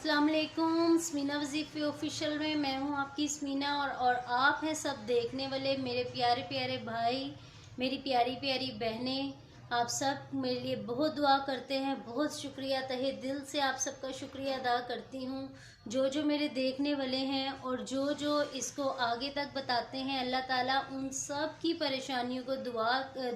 अस्सलाम वालेकुम। स्मीना वजीफ़े ऑफिशियल में मैं हूँ आपकी स्मीना और आप हैं सब देखने वाले मेरे प्यारे प्यारे भाई, मेरी प्यारी प्यारी बहनें। आप सब मेरे लिए बहुत दुआ करते हैं, बहुत शुक्रिया, तहे दिल से आप सबका शुक्रिया अदा करती हूँ। जो जो मेरे देखने वाले हैं और जो जो इसको आगे तक बताते हैं, अल्लाह ताला उन सब की परेशानियों को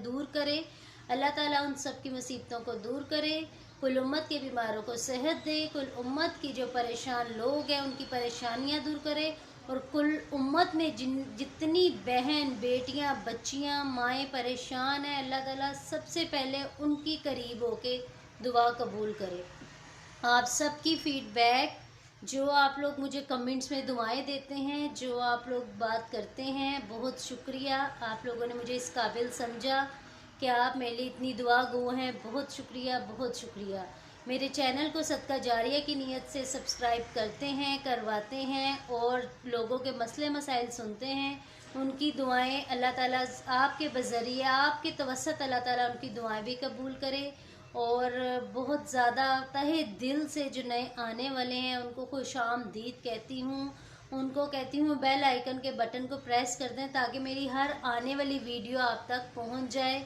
दूर करे। अल्लाह ताला उन सब की मुसीबतों को दूर करे, कुल उम्मत के बीमारों को सेहत दे, कुल उम्मत की जो परेशान लोग हैं उनकी परेशानियां दूर करे, और कुल उम्मत में जितनी बहन बेटियां बच्चियां माएँ परेशान हैं, अल्लाह ताला सबसे पहले उनकी करीब होके दुआ कबूल करे। आप सबकी फीडबैक, जो आप लोग मुझे कमेंट्स में दुआएं देते हैं, जो आप लोग बात करते हैं, बहुत शुक्रिया। आप लोगों ने मुझे इस काबिल समझा कि आप मेरे लिए इतनी दुआ गो हैं। बहुत शुक्रिया, बहुत शुक्रिया। मेरे चैनल को सदका जारिया की नीयत से सब्सक्राइब करते हैं, करवाते हैं और लोगों के मसले मसाइल सुनते हैं। उनकी दुआएं अल्लाह ताला आपके बज़रिए, आपके तवस्सुत अल्लाह ताला उनकी दुआएं भी कबूल करे। और बहुत ज़्यादा तहे दिल से जो नए आने वाले हैं उनको खुश आमदीद कहती हूँ। उनको कहती हूँ बेल आइकन के बटन को प्रेस कर दें ताकि मेरी हर आने वाली वीडियो आप तक पहुँच जाए।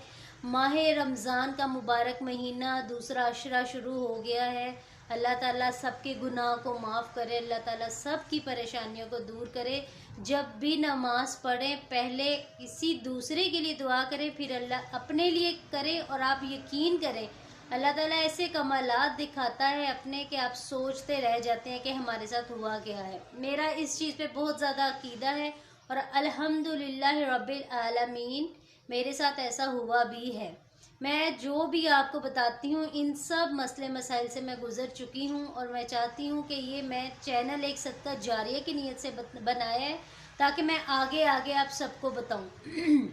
माह रमज़ान का मुबारक महीना दूसरा अशरा शुरू हो गया है। अल्लाह ताला सबके गुनाह को माफ़ करे, अल्लाह ताला सब की परेशानियों को दूर करे। जब भी नमाज पढ़ें पहले किसी दूसरे के लिए दुआ करें, फिर अल्लाह अपने लिए करें। और आप यकीन करें अल्लाह ताला ऐसे कमालात दिखाता है अपने कि आप सोचते रह जाते हैं कि हमारे साथ हुआ क्या है। मेरा इस चीज़ पे बहुत ज़्यादा अकीदा है और अल्हम्दुलिल्लाह रब्बिल आलमीन मेरे साथ ऐसा हुआ भी है। मैं जो भी आपको बताती हूँ इन सब मसले मसाइल से मैं गुज़र चुकी हूँ और मैं चाहती हूँ कि ये मैं चैनल एक सदका जारिया की नीयत से बनाया है ताकि मैं आगे आगे आप सबको बताऊँ।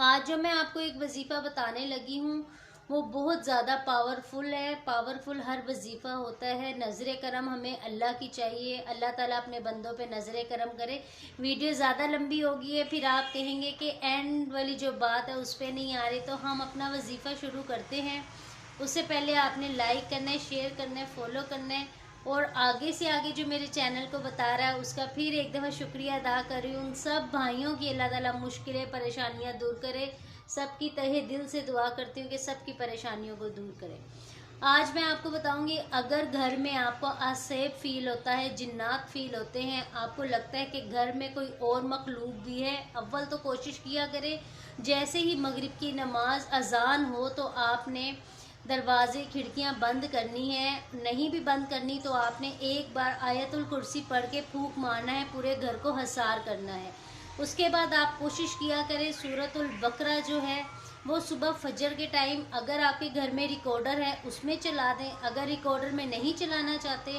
आज जो मैं आपको एक वजीफ़ा बताने लगी हूँ वो बहुत ज़्यादा पावरफुल है। पावरफुल हर वजीफ़ा होता है। नज़र करम हमें अल्लाह की चाहिए। अल्लाह ताला अपने बंदों पे नज़र करम करे। वीडियो ज़्यादा लंबी होगी है, फिर आप कहेंगे कि एंड वाली जो बात है उस पर नहीं आ रही। तो हम अपना वजीफ़ा शुरू करते हैं। उससे पहले आपने लाइक करना है, शेयर करना है, फॉलो करना है और आगे से आगे जो मेरे चैनल को बता रहा है उसका फिर एक दफ़ा शुक्रिया अदा कर रही हूँ। उन सब भाइयों की अल्लाह ताला मुश्किलें परेशानियाँ दूर करे। सबकी तहे दिल से दुआ करती हूँ कि सबकी परेशानियों को दूर करें। आज मैं आपको बताऊंगी, अगर घर में आपको असेफ फील होता है, जिन्नात फील होते हैं, आपको लगता है कि घर में कोई और मखलूक भी है, अव्वल तो कोशिश किया करें जैसे ही मगरिब की नमाज अजान हो तो आपने दरवाजे खिड़कियां बंद करनी है। नहीं भी बंद करनी तो आपने एक बार आयतुल कुर्सी पढ़ के फूंक मारना है, पूरे घर को हसार करना है। उसके बाद आप कोशिश किया करें सूरतुल बकरा जो है वो सुबह फजर के टाइम, अगर आपके घर में रिकॉर्डर है उसमें चला दें। अगर रिकॉर्डर में नहीं चलाना चाहते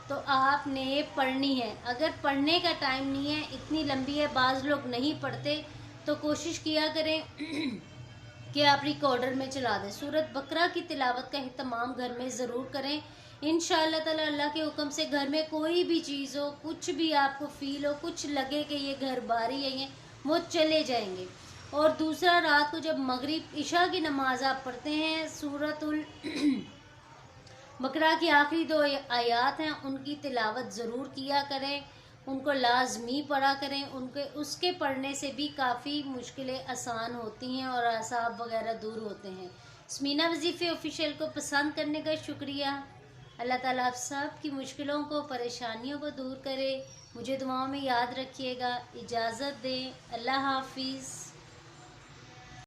तो आपने पढ़नी है। अगर पढ़ने का टाइम नहीं है, इतनी लंबी है, बाज़ लोग नहीं पढ़ते, तो कोशिश किया करें कि आप रिकॉर्डर में चला दें। सूरत बकरा की तिलावत का एहतमाम घर में ज़रूर करें। इंशाअल्लाह ताला अल्लाह के हुक्म से घर में कोई भी चीज़ हो, कुछ भी आपको फील हो, कुछ लगे कि ये घर बारी है, ये वो चले जाएंगे। और दूसरा, रात को जब मगरिब इशा की नमाज आप पढ़ते हैं, सूरतुल बकरा की आखिरी 2 आयात हैं उनकी तिलावत ज़रूर किया करें, उनको लाजमी पढ़ा करें। उनके उसके पढ़ने से भी काफ़ी मुश्किलें आसान होती हैं और असाब वगैरह दूर होते हैं। स्मीना वजीफ़े ऑफिशियल को पसंद करने का शुक्रिया। अल्लाह ताला आप सब की मुश्किलों को, परेशानियों को दूर करे। मुझे दुआओं में याद रखिएगा। इजाज़त दें। अल्लाह हाफिज़।